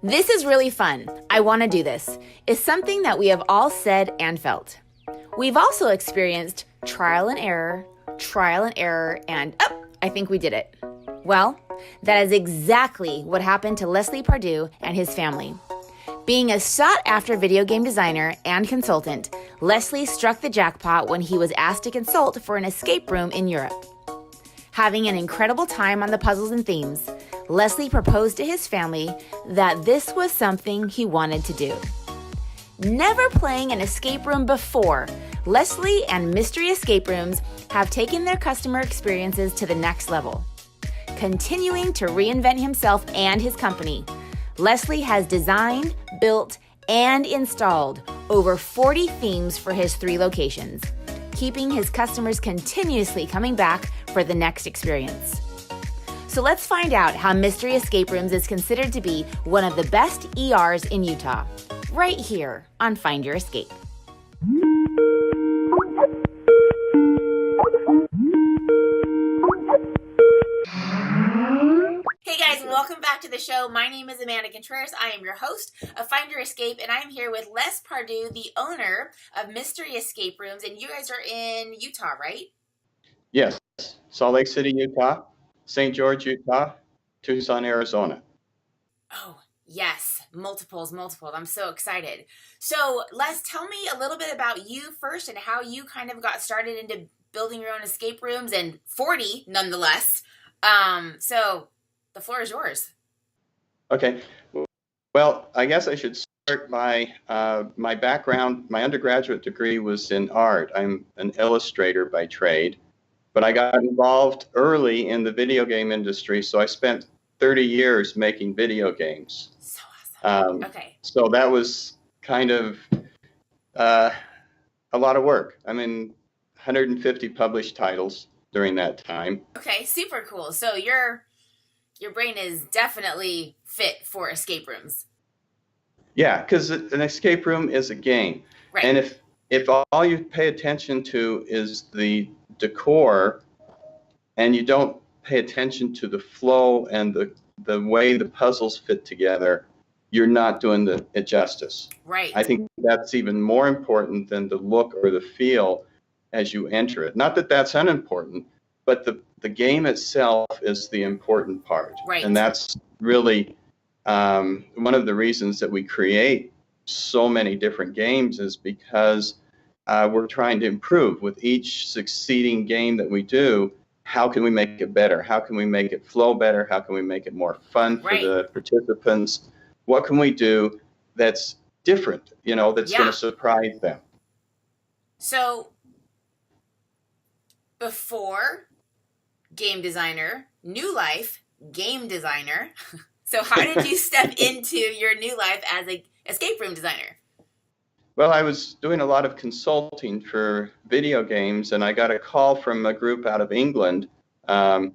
This is really fun. I want to do this. It's something that we have all said and felt. We've also experienced trial and error, and I think we did it. Well, that is exactly what happened to Leslie Pardew and his family. Being a sought-after video game designer and consultant, Leslie struck the jackpot when he was asked to consult for an escape room in Europe. Having an incredible time on the puzzles and themes, Leslie proposed to his family that this was something he wanted to do. Never playing an escape room before, Leslie and Mystery Escape Rooms have taken their customer experiences to the next level. Continuing to reinvent himself and his company, Leslie has designed, built, and installed over 40 themes for his 3 locations, keeping his customers continuously coming back for the next experience. So let's find out how Mystery Escape Rooms is considered to be one of the best ERs in Utah, right here on Find Your Escape. Hey guys, and welcome back to the show. My name is Amanda Contreras. I am your host of Find Your Escape, and I am here with Les Pardew, the owner of Mystery Escape Rooms, and you guys are in Utah, right? Yes, Salt Lake City, Utah, St. George, Utah, Tucson, Arizona. Oh, yes, multiples. I'm so excited. So, Les, tell me a little bit about you first and how you kind of got started into building your own escape rooms, and 40 nonetheless. So the floor is yours. Okay. Well, I guess I should start my background. My undergraduate degree was in art. I'm an illustrator by trade, but I got involved early in the video game industry, so I spent 30 years making video games. So awesome. Okay. So that was kind of a lot of work. I mean, 150 published titles during that time. Okay, super cool. So your brain is definitely fit for escape rooms. Yeah, because an escape room is a game. Right. And if all you pay attention to is the decor and you don't pay attention to the flow and the way the puzzles fit together, you're not doing it justice. Right. I think that's even more important than the look or the feel as you enter it. Not that that's unimportant, but the game itself is the important part. Right. And that's really one of the reasons that we create so many different games is because we're trying to improve with each succeeding game that we do. How can we make it better? How can we make it flow better? How can we make it more fun for the participants? What can we do that's different, that's going to surprise them? So before game designer, new life, game designer. So how did you step into your new life as an escape room designer? Well, I was doing a lot of consulting for video games, and I got a call from a group out of England, and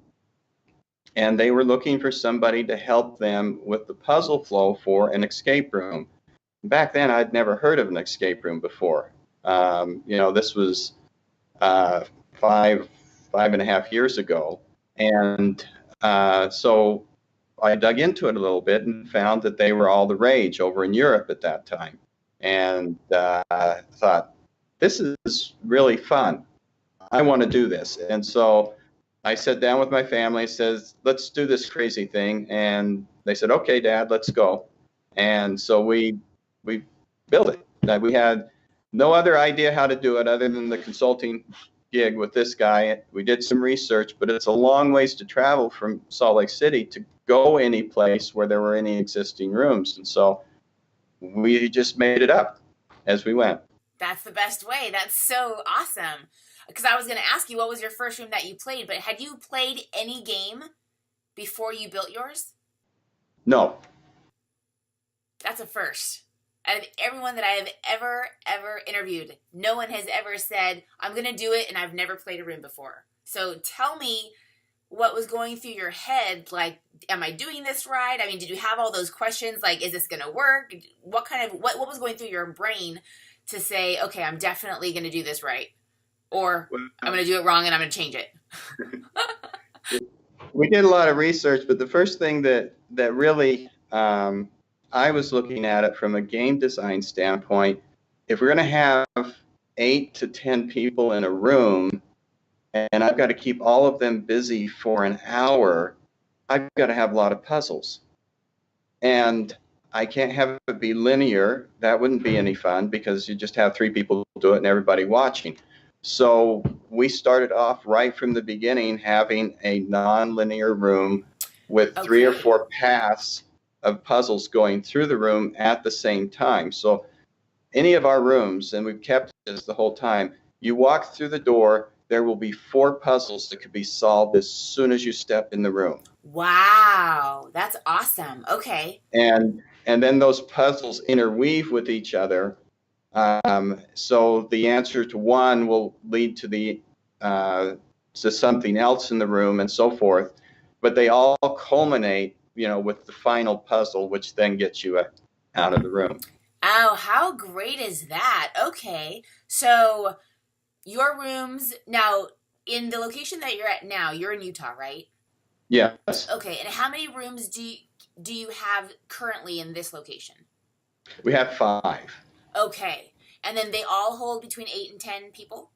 they were looking for somebody to help them with the puzzle flow for an escape room. Back then, I'd never heard of an escape room before. This was 5.5 years ago, and so I dug into it a little bit and found that they were all the rage over in Europe at that time. And I thought, this is really fun. I want to do this. And so I sat down with my family, says, let's do this crazy thing. And they said, okay, Dad, let's go. And so we built it. We had no other idea how to do it other than the consulting gig with this guy. We did some research, but it's a long ways to travel from Salt Lake City to go any place where there were any existing rooms. And so we just made it up as we went. That's the best way. That's so awesome. Because I was going to ask you, what was your first room that you played? But had you played any game before you built yours? No. That's a first. Out of everyone that I have ever interviewed, no one has ever said, I'm going to do it and I've never played a room before. So tell me what was going through your head. Like, am I doing this right? I mean, did you have all those questions? Like, is this going to work? What was going through your brain to say, okay, I'm definitely going to do this right? Or I'm going to do it wrong and I'm going to change it? We did a lot of research, but the first thing that really I was looking at it from a game design standpoint. If we're going to have 8 to 10 people in a room, and I've got to keep all of them busy for an hour, I've got to have a lot of puzzles. And I can't have it be linear. That wouldn't be any fun because you just have 3 people do it and everybody watching. So we started off right from the beginning having a non-linear room with 3 or 4 paths of puzzles going through the room at the same time. So any of our rooms, and we've kept this the whole time, you walk through the door, there will be 4 puzzles that could be solved as soon as you step in the room. Wow, that's awesome. Okay. And then those puzzles interweave with each other. So the answer to one will lead to something else in the room and so forth. But they all culminate, with the final puzzle, which then gets you out of the room. Oh, how great is that? Okay. So your rooms now in the location that you're at now, you're in Utah, right? Yes. Okay. And how many rooms do you have currently in this location? We have 5. Okay. And then they all hold between 8 and 10 people?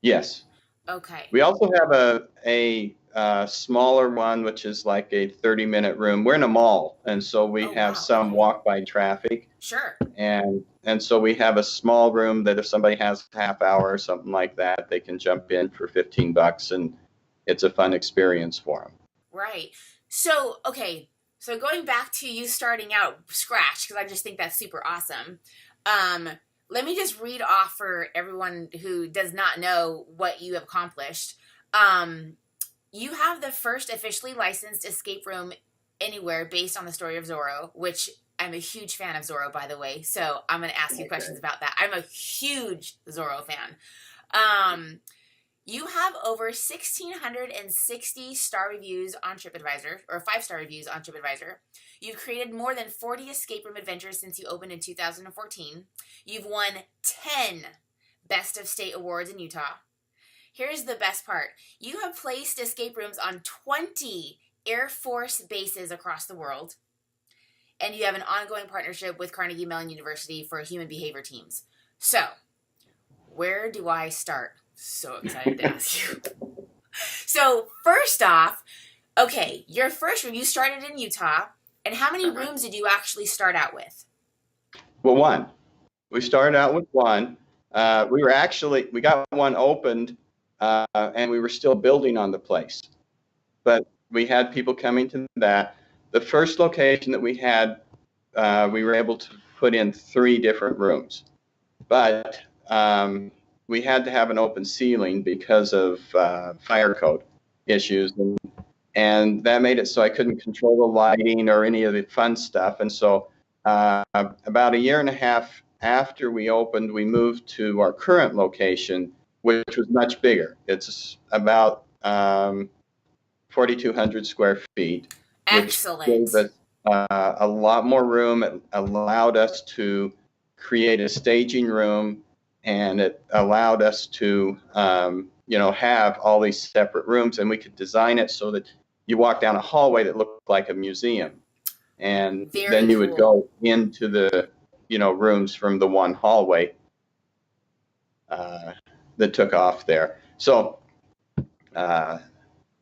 Yes. Okay. We also have a smaller one, which is like a 30-minute room. We're in a mall, and so we have some walk-by traffic. Sure. And so we have a small room that if somebody has a half hour or something like that, they can jump in for $15, and it's a fun experience for them. Right. So, okay. So going back to you starting out scratch, because I just think that's super awesome. Let me just read off for everyone who does not know what you have accomplished. You have the first officially licensed escape room anywhere based on the story of Zorro, which I'm a huge fan of Zorro, by the way. So I'm going to ask you questions about that. I'm a huge Zorro fan. You have over 1,660 star reviews on TripAdvisor, or 5-star reviews on TripAdvisor. You've created more than 40 escape room adventures since you opened in 2014. You've won 10 Best of State awards in Utah. Here's the best part. You have placed escape rooms on 20 Air Force bases across the world. And you have an ongoing partnership with Carnegie Mellon University for human behavior teams. So, where do I start? So excited to ask you. So, first off, okay, your first room, you started in Utah. And how many rooms did you actually start out with? Well, 1. We started out with 1. We got one opened, and we were still building on the place. But we had people coming to that. The first location that we had, we were able to put in 3 different rooms. But we had to have an open ceiling because of fire code issues. And that made it so I couldn't control the lighting or any of the fun stuff. And so about a year and a half after we opened, we moved to our current location, which was much bigger. It's about 4,200 square feet. Excellent. Which gave us a lot more room. It allowed us to create a staging room, and it allowed us to have all these separate rooms, and we could design it so that you walk down a hallway that looked like a museum, and then you would go into the rooms from the one hallway that took off there. So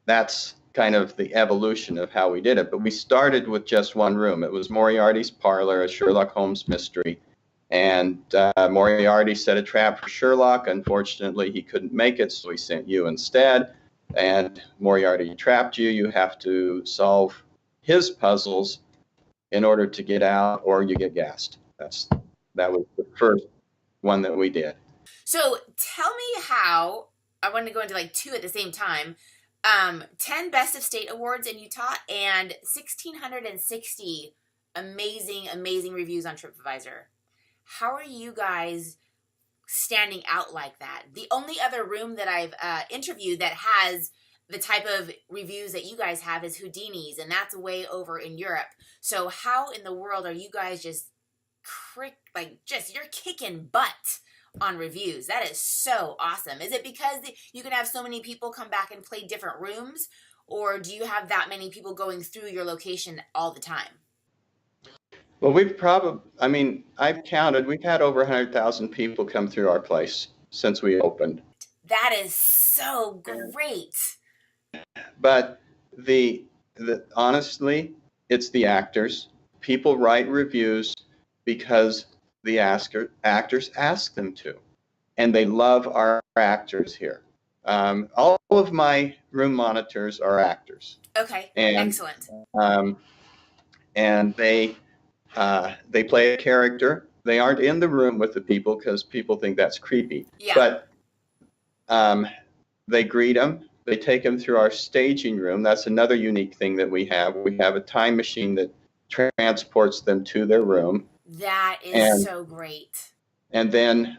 that's kind of the evolution of how we did it. But we started with just one room. It was Moriarty's Parlor, a Sherlock Holmes mystery. And Moriarty set a trap for Sherlock. Unfortunately, he couldn't make it, so he sent you instead. And Moriarty trapped you. You have to solve his puzzles in order to get out, or you get gassed. That was the first one that we did. So tell me how, I want to go into like 2 at the same time, 10 Best of State awards in Utah and 1,660 amazing reviews on TripAdvisor. How are you guys standing out like that? The only other room that I've interviewed that has the type of reviews that you guys have is Houdini's, and that's way over in Europe. So how in the world are you guys you're kicking butt on reviews? That is so awesome. Is it because you can have so many people come back and play different rooms, or do you have that many people going through your location all the time? Well, I've counted, we've had over 100,000 people come through our place since we opened. That is so great. But the, honestly, it's the actors. People write reviews because the actors ask them to, and they love our actors here. All of my room monitors are actors, Okay, and excellent. um, and they play a character. They aren't in the room with the people because people think that's creepy. Yeah. But they greet them. They take them through our staging room. That's another unique thing that we have. We have a time machine that transports them to their room. That is And so great. and then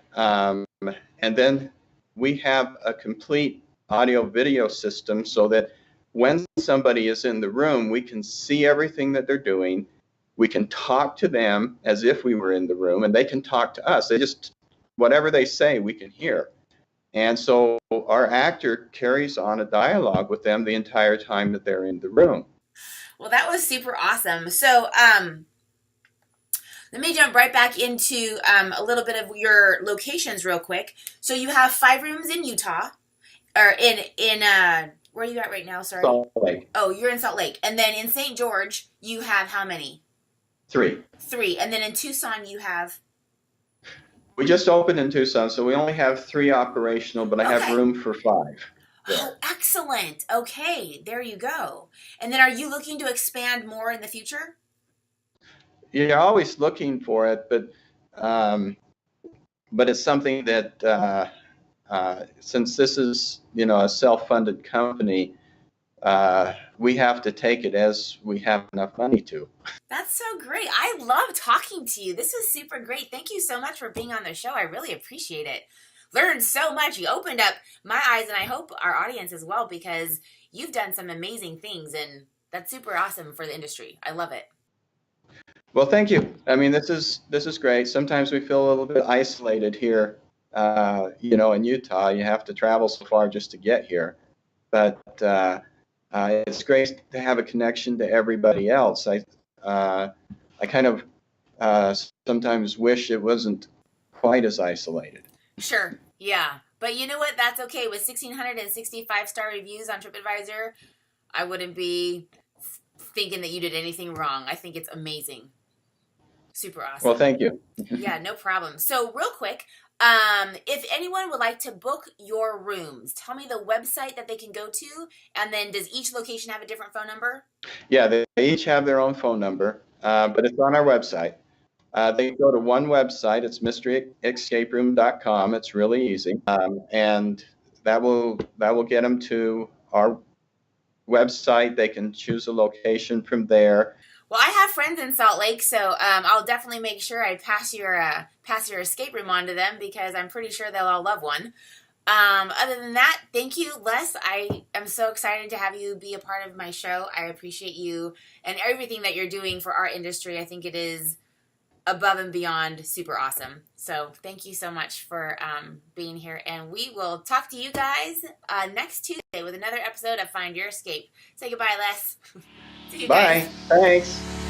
we have a complete audio video system so that when somebody is in the room, we can see everything that they're doing. We can talk to them as if we were in the room, and they can talk to us. They just, whatever they say, we can hear. And so our actor carries on a dialogue with them the entire time that they're in the room. Well, that was super awesome. So, let me jump right back into a little bit of your locations real quick. So you have 5 rooms in Utah, or in where are you at right now? Sorry. Salt Lake. Oh, you're in Salt Lake, and then in St. George you have how many? 3. 3, and then in Tucson you have. We just opened in Tucson, so we only have 3 operational, but I have room for 5. There. Oh, excellent. Okay, there you go. And then are you looking to expand more in the future? You're always looking for it, but it's something that since this is, a self-funded company, we have to take it as we have enough money to. That's so great. I love talking to you. This was super great. Thank you so much for being on the show. I really appreciate it. Learned so much. You opened up my eyes, and I hope our audience as well, because you've done some amazing things, and that's super awesome for the industry. I love it. Well, thank you. I mean, this is great. Sometimes we feel a little bit isolated here, in Utah. You have to travel so far just to get here, but it's great to have a connection to everybody else. I kind of sometimes wish it wasn't quite as isolated. Sure, yeah. But you know what? That's okay. With 1,665 star reviews on TripAdvisor, I wouldn't be thinking that you did anything wrong. I think it's amazing. Super awesome. Well, thank you. Yeah, no problem. So real quick, if anyone would like to book your rooms, tell me the website that they can go to, and then does each location have a different phone number? Yeah, they each have their own phone number, but it's on our website. They go to one website. It's mysteryescaperoom.com. It's really easy, and that will get them to our website. They can choose a location from there. Well, I have friends in Salt Lake, so I'll definitely make sure I pass your escape room on to them, because I'm pretty sure they'll all love one. Other than that, thank you, Les. I am so excited to have you be a part of my show. I appreciate you and everything that you're doing for our industry. I think it is above and beyond super awesome. So thank you so much for being here, and we will talk to you guys next Tuesday with another episode of Find Your Escape. Say goodbye, Les. See you Bye. guys. Thanks.